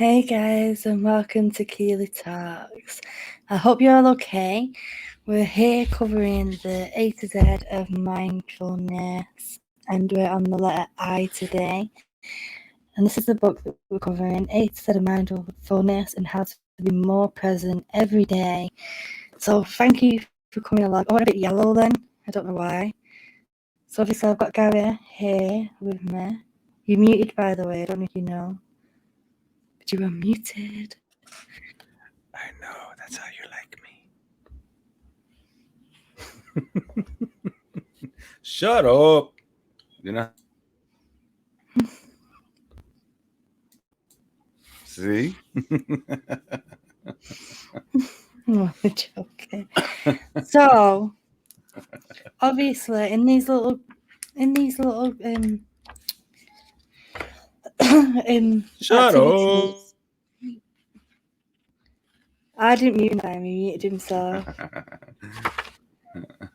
Hey guys, and welcome to Keeley Talks. I hope you're all okay. We're here covering the A to Z of Mindfulness, and we're on the letter I today. And this is the book that we're covering, A to Z of Mindfulness, and how to be more present every day. So thank you for coming along. Oh, I'm a bit yellow then. I don't know why. So obviously I've got Gary here with me. You're muted, by the way. I don't know if you know. But you were muted. I know, that's how you like me. Shut up. You know. See? Oh, I'm joking. So obviously in these little Shut up. activities, I didn't mute him, he muted himself.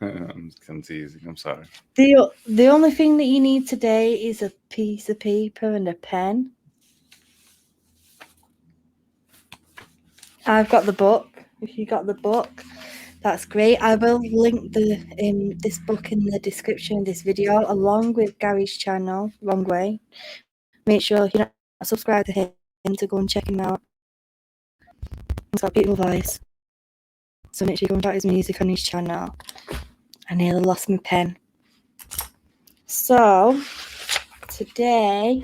I'm teasing. I'm sorry. The only thing that you need today is a piece of paper and a pen. I've got the book. If you got the book, that's great. I will link this book in the description of this video, along with Gary's channel, Wrong Way. Make sure if you're not subscribed to him to go and check him out. He's got a beautiful voice. So make sure you go and check his music on his channel. I nearly lost my pen. So today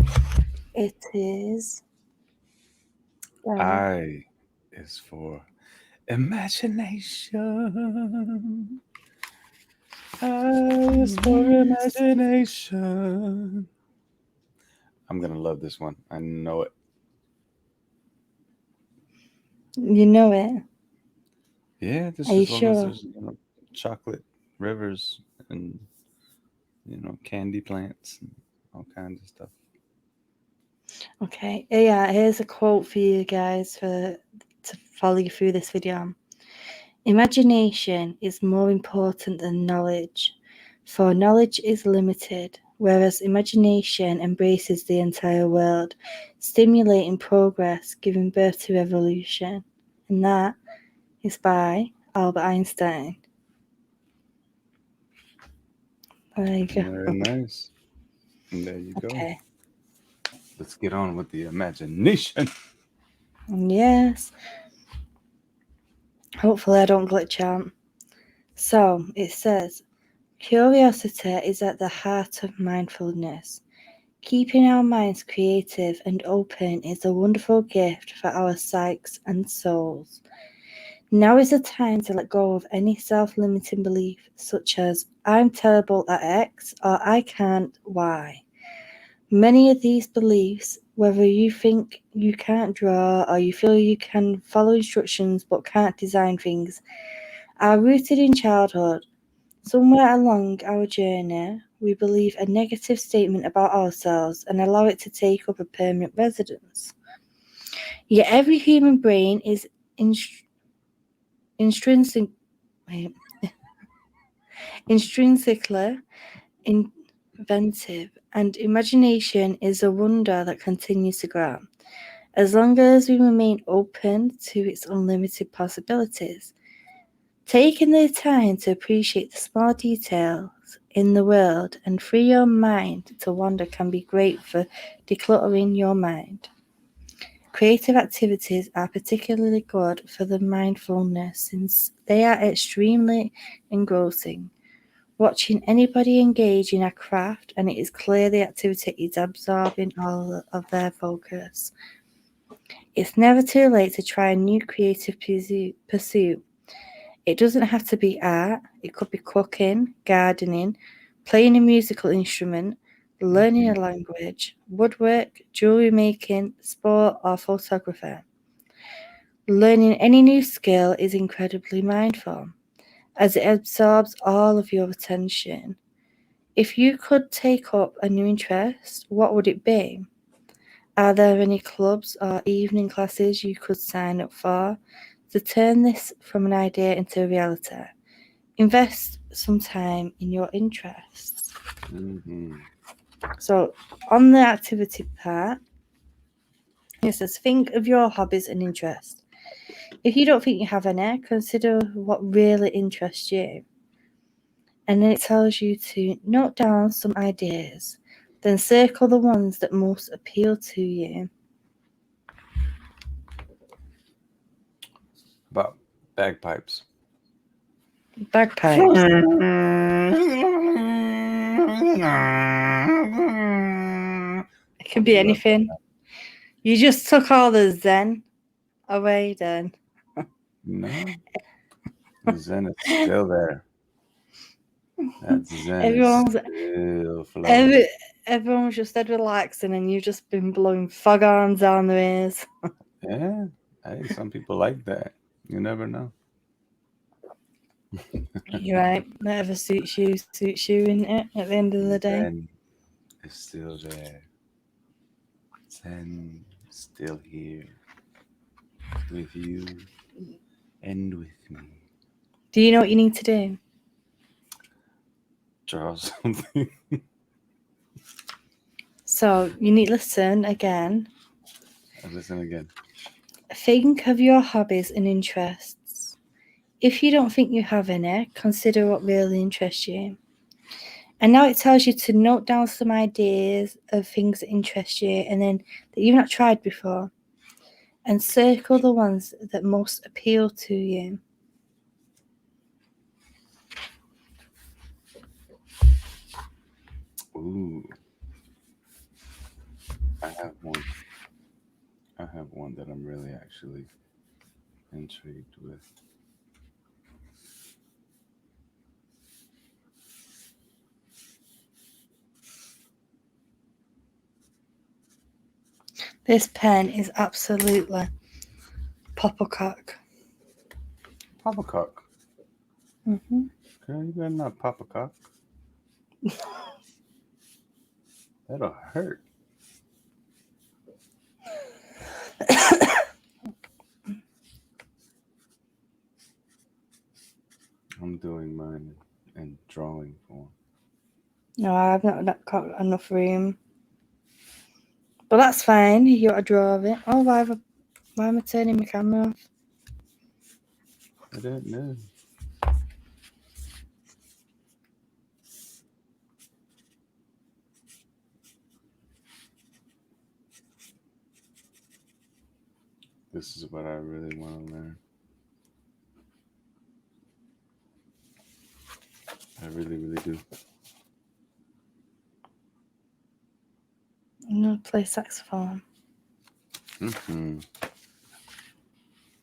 it is I is for imagination. I is for imagination. I'm gonna love this one. I know it. You know it. Yeah, Are just you as long as sure? there's chocolate rivers and candy plants and all kinds of stuff. Okay. Yeah, here's a quote for you guys to follow you through this video. Imagination is more important than knowledge, for knowledge is limited, whereas imagination embraces the entire world, stimulating progress, giving birth to evolution. And that is by Albert Einstein. There you go. Very nice. And there you go. Okay. Let's get on with the imagination. Yes. Hopefully I don't glitch out. So it says, curiosity is at the heart of mindfulness. Keeping our minds creative and open is a wonderful gift for our psyches and souls. Now is the time to let go of any self-limiting belief such as I'm terrible at X or I can't Y. Many of these beliefs, whether you think you can't draw or you feel you can follow instructions but can't design things, are rooted in childhood. Somewhere along our journey, we believe a negative statement about ourselves and allow it to take up a permanent residence. Yet every human brain is intrinsically inventive, and imagination is a wonder that continues to grow. As long as we remain open to its unlimited possibilities, taking the time to appreciate the small details in the world and free your mind to wander can be great for decluttering your mind. Creative activities are particularly good for the mindfulness since they are extremely engrossing. Watching anybody engage in a craft and it is clear the activity is absorbing all of their focus. It's never too late to try a new creative pursuit. It doesn't have to be art, it could be cooking, gardening, playing a musical instrument, learning a language, woodwork, jewelry making, sport, or photography. Learning any new skill is incredibly mindful, as it absorbs all of your attention. If you could take up a new interest, what would it be? Are there any clubs or evening classes you could sign up for to turn this from an idea into a reality? Invest some time in your interests. Mm-hmm. So, on the activity part, It says, think of your hobbies and interests. If you don't think you have any, consider what really interests you. And then it tells you to note down some ideas, then circle the ones that most appeal to you. About bagpipes. Bagpipes. It can be anything. You just took all the zen away then. No. The zen is still there. That zen Everyone's is still flowing. everyone was just dead relaxing and you've just been blowing fog arms down their ears. Yeah. Hey, some people like that. You never know. You're right. Whatever suits you, isn't it, at the end of the day? Zen is still there. Zen is still here. With you and with me. Do you know what you need to do? Draw something. So you need to listen again. Listen again. Think of your hobbies and interests. If you don't think you have any, consider what really interests you. And now it tells you to note down some ideas of things that interest you and then that you've not tried before. And circle the ones that most appeal to you. Ooh. I have one. I have one that I'm really actually intrigued with. This pen is absolutely pop-a-cock. Pop-a-cock. Mm-hmm. Girl, you better not pop a cock. That'll hurt. I'm doing mine in drawing form. No, I've not got enough room. But that's fine. You got to draw of it. Oh, why am I turning my camera off? I didn't know. This is what I really want to learn. I really, really do. I'm going to play saxophone. Mm-hmm.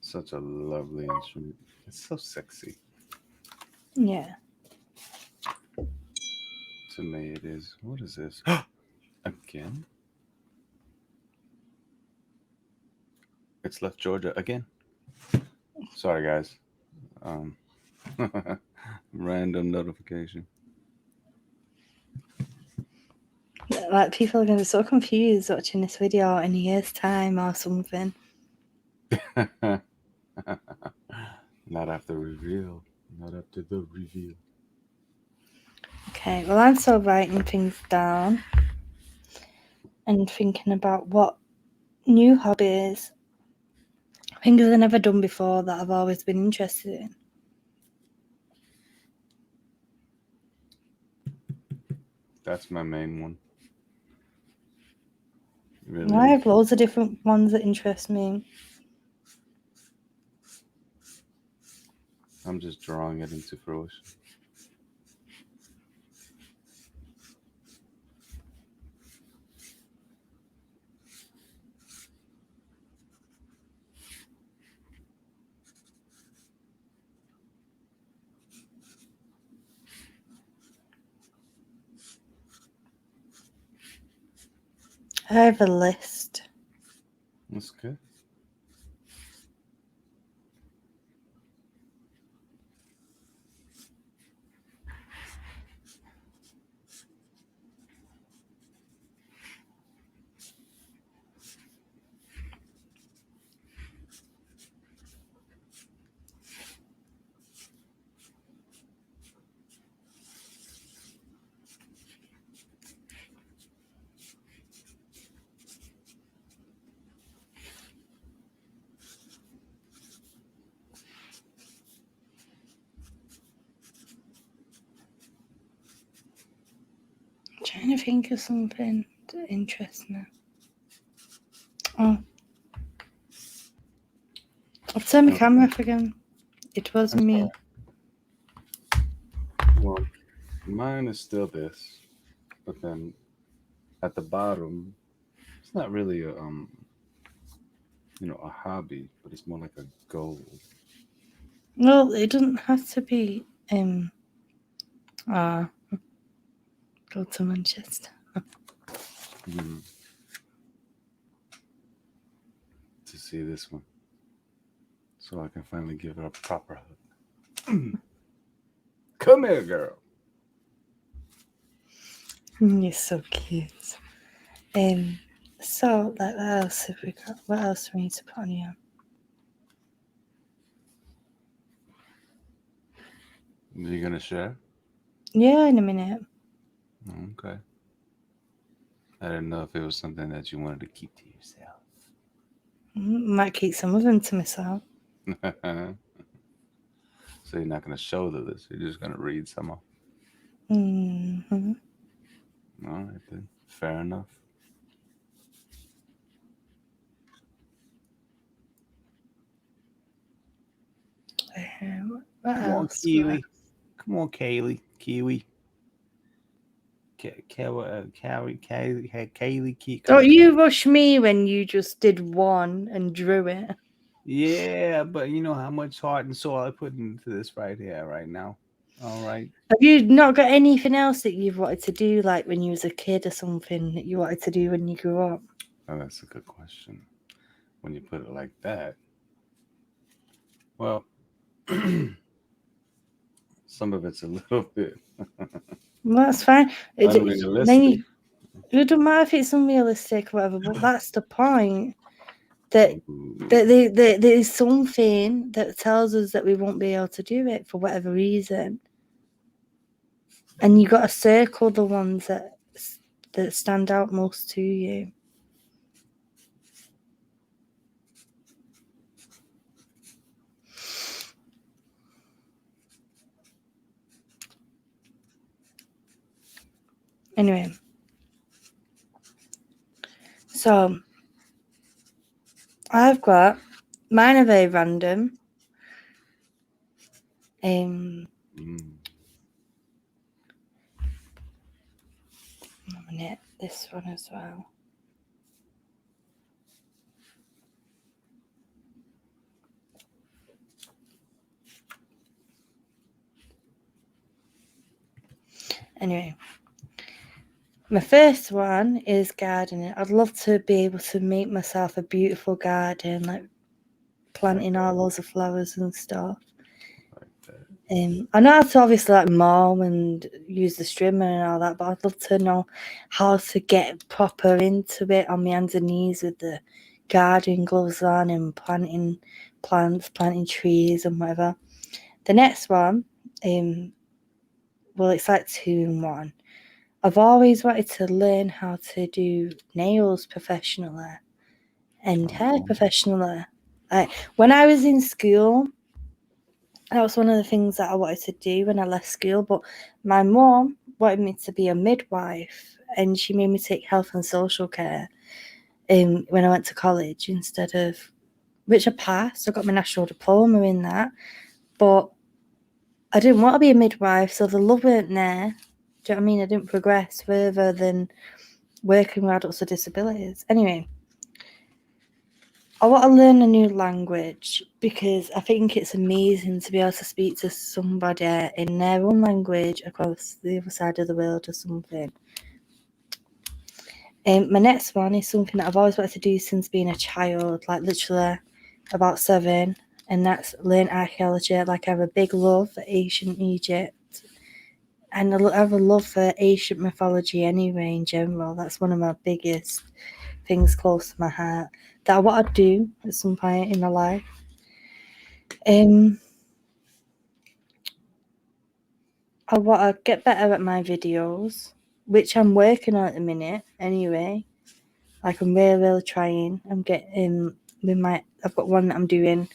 Such a lovely instrument. It's so sexy. Yeah. To me, it is. What is this? Again? It's left Georgia again. Sorry, guys. Random notification. Like, people are going to be so confused watching this video in a year's time or something. Not after reveal. Not after the reveal. Okay, well, I'm still writing things down and thinking about what new hobbies, things I've never done before that I've always been interested in. That's my main one. Really I have loads of different ones that interest me. I'm just drawing it into fruition. I have a list. That's good. trying to think of something that interests me. Oh, I've turned my camera off again. It wasn't me. Well, mine is still this, but then at the bottom, it's not really a hobby, but it's more like a goal. Well, it doesn't have to be go to Manchester. To see this one, so I can finally give her a proper hug. Come here, girl. You're so cute. So like what else have we got? What else do we need to put on here? Are you gonna share? Yeah, in a minute. Okay. I didn't know if it was something that you wanted to keep to yourself. Might keep some of them to myself. So you're not gonna show the list. You're just gonna read some of. Mm-hmm. All right then. Fair enough. What Come on, else? Keely. Come on, Kaylee. Kiwi. Kaylee. Don't you rush me when you just did one and drew it. Yeah, but you know how much heart and soul I put into this right here, right now. All right. Have you not got anything else that you've wanted to do, like when you was a kid or something that you wanted to do when you grew up? Oh, that's a good question. When you put it like that. Well, some of it's a little bit Well, that's fine. unrealistic. It doesn't matter if it's unrealistic or whatever, but that's the point. That Ooh. there is something that tells us that we won't be able to do it for whatever reason. And you got to circle the ones that stand out most to you. Anyway, so I've got mine are very random. Nominate this one as well. Anyway, my first one is gardening. I'd love to be able to make myself a beautiful garden, like planting all loads of flowers and stuff. I know how to obviously like mow and use the strimmer and all that, but I'd love to know how to get proper into it on my hands and knees with the garden gloves on and planting plants, planting trees and whatever. The next one, well, it's like 2 in 1. I've always wanted to learn how to do nails professionally and hair professionally. When I was in school, that was one of the things that I wanted to do when I left school, but my mum wanted me to be a midwife and she made me take health and social care when I went to college instead of, which I passed. I got my national diploma in that, but I didn't want to be a midwife, so the love weren't there. Do you know what I mean? I didn't progress further than working with adults with disabilities. Anyway, I want to learn a new language because I think it's amazing to be able to speak to somebody in their own language across the other side of the world or something. My next one is something that I've always wanted to do since being a child, like literally about 7, and that's learn archaeology. Like I have a big love for ancient Egypt. And I have a love for ancient mythology anyway, in general. That's one of my biggest things close to my heart that I want to do at some point in my life. I want to get better at my videos, which I'm working on at the minute anyway. Like I'm really trying. I'm getting I've got one that I'm doing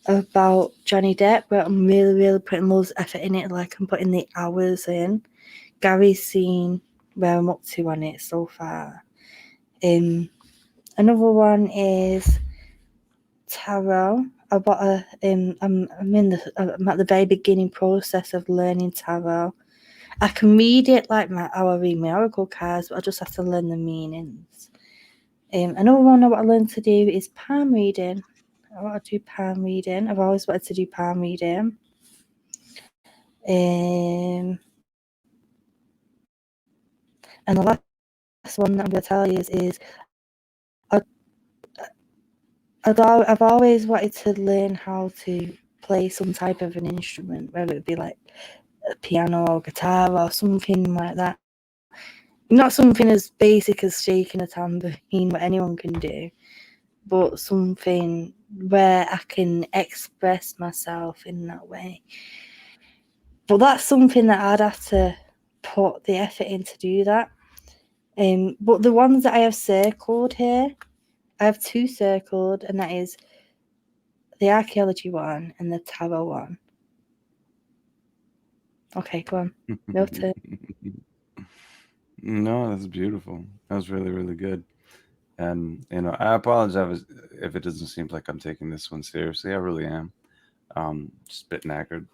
about Johnny Depp, where I'm really putting loads of effort in it. Like I'm putting the hours in. Gary's seen where I'm up to on it so far. Another one is tarot. I'm at the very beginning process of learning tarot. I can read it like how I read my oracle cards, but I just have to learn the meanings. Another one I want to learn to do is palm reading. I want to do palm reading. I've always wanted to do palm reading. And the last one that I'm going to tell you is I've always wanted to learn how to play some type of an instrument, whether it be like a piano or guitar or something like that. Not something as basic as shaking a tambourine, what anyone can do, but something where I can express myself in that way. But that's something that I'd have to put the effort in to do that. But the ones that I have circled here, I have 2 circled, and that is the archaeology one and the tarot one. Okay, go on. Your turn. No, that's beautiful. That was really, really good. And I apologize if it doesn't seem like I'm taking this one seriously. I really am. Just a bit knackered.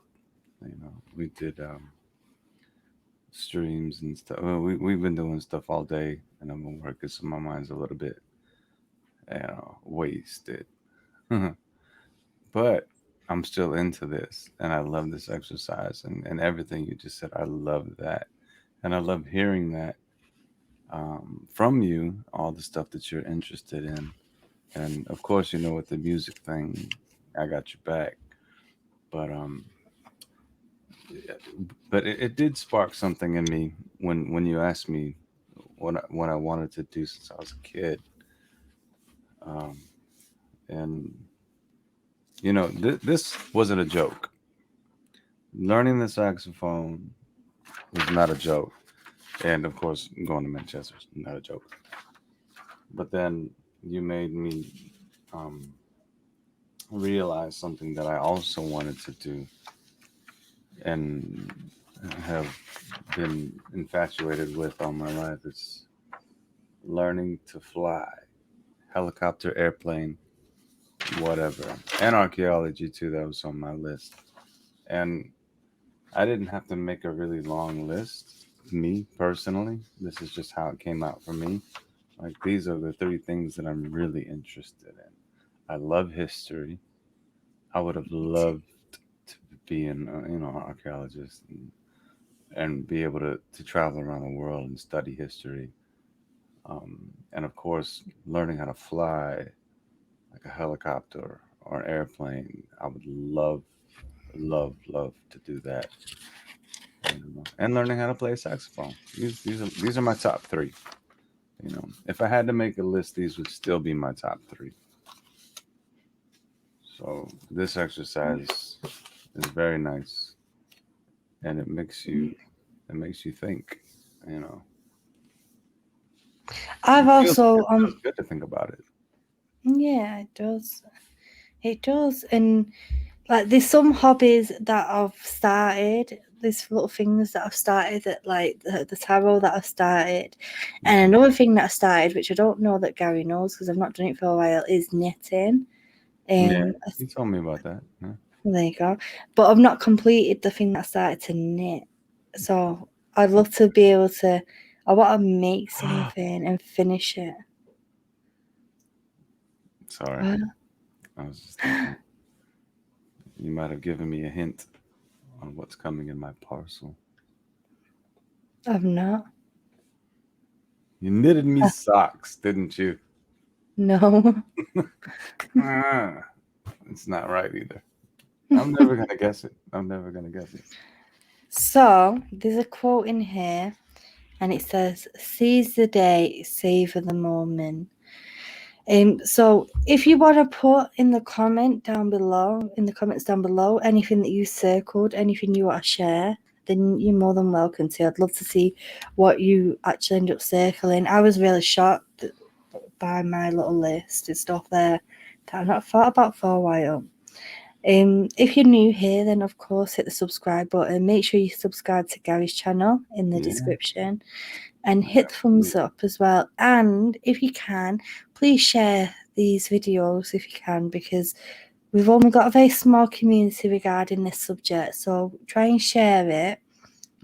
We did streams and stuff. Well, we've been doing stuff all day, and I've been working, so my mind's a little bit, wasted. But I'm still into this, and I love this exercise, and everything you just said. I love that, and I love hearing that from you. All the stuff that you're interested in, and of course, with the music thing, I got your back. But it did spark something in me when you asked me what I wanted to do since I was a kid. Um, and this wasn't a joke. Learning the saxophone was not a joke, and of course, going to Manchester is not a joke. But then you made me um, realize something that I also wanted to do, and have been infatuated with all my life. It's learning to fly, helicopter, airplane, whatever, and archaeology too. That was on my list, and I didn't have to make a really long list. Me personally, this is just how it came out for me. Like, these are the 3 things that I'm really interested in. I love history. I would have loved to be an archaeologist, and be able to travel around the world and study history. Um, and of course, learning how to fly like a helicopter or an airplane. I would love, love, love to do that. And learning how to play a saxophone. These are my top 3. If I had to make a list, these would still be my top 3. So this exercise is very nice, and it makes you think. You know, I've also it feels good to think about it. yeah, it does. It does. And like there's some hobbies that I've started, there's little things that I've started that like the tarot that I've started. And another thing that I started, which I don't know that Gary knows because I've not done it for a while, is knitting. Yeah, you told me about that. Yeah. There you go. But I've not completed the thing that I started to knit. So I'd love to be able to, I want to make something and finish it. Sorry, What? I was just thinking you might have given me a hint on what's coming in my parcel. I've not. You knitted me socks, didn't you? No. Ah, it's not right either. I'm never gonna guess it. I'm never gonna guess it. So there's a quote in here and it says, "Seize the day, savor the moment." So if you want to put in the comments down below, anything that you circled, anything you want to share, then you're more than welcome to. I'd love to see what you actually end up circling. I was really shocked by my little list and stuff there that I've not thought about for a while. If you're new here, then of course hit the subscribe button. Make sure you subscribe to Gary's channel in the description, and hit the thumbs up as well. And if you can, please share these videos if you can, because we've only got a very small community regarding this subject. So try and share it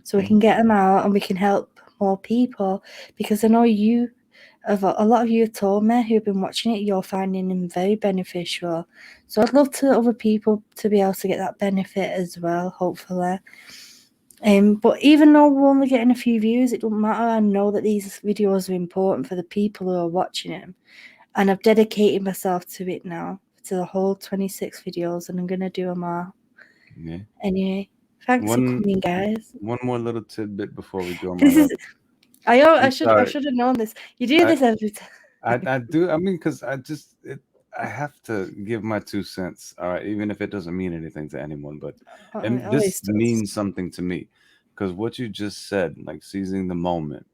so we can get them out and we can help more people, because I know a lot of you have told me who've been watching it, you're finding them very beneficial. So I'd love to other people to be able to get that benefit as well, hopefully. But even though we're only getting a few views, it doesn't matter. I know that these videos are important for the people who are watching them, and I've dedicated myself to it now, to the whole 26 videos, and I'm gonna do them all. Yeah. Anyway, thanks for coming, guys. One more little tidbit before we go, my This love. is I should Sorry. have known this. You do this every time. I do. I mean, because I have to give my 2 cents. All right, even if it doesn't mean anything to anyone, but and It this always does. means something to me, because what you just said, like seizing the moment,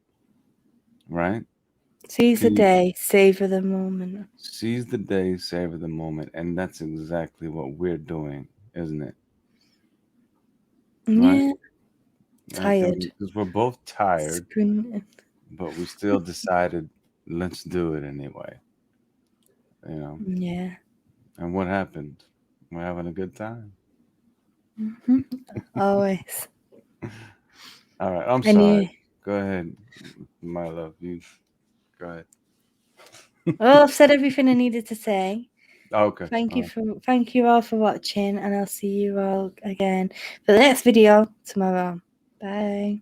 right? Seize the Can you day, savor the moment. seize the day, savor the moment, and that's exactly what we're doing, isn't it? Right? Yeah, I tired. mean, because we're both tired, Sprinting. but we still decided, let's do it anyway. You know. Yeah. And what happened? We're having a good time. Mm-hmm. Always. All right. I'm sorry. Anyway. Go ahead, my love. You go ahead. Well, I've said everything I needed to say. Okay. Thank you all for watching, and I'll see you all again for the next video tomorrow. Bye.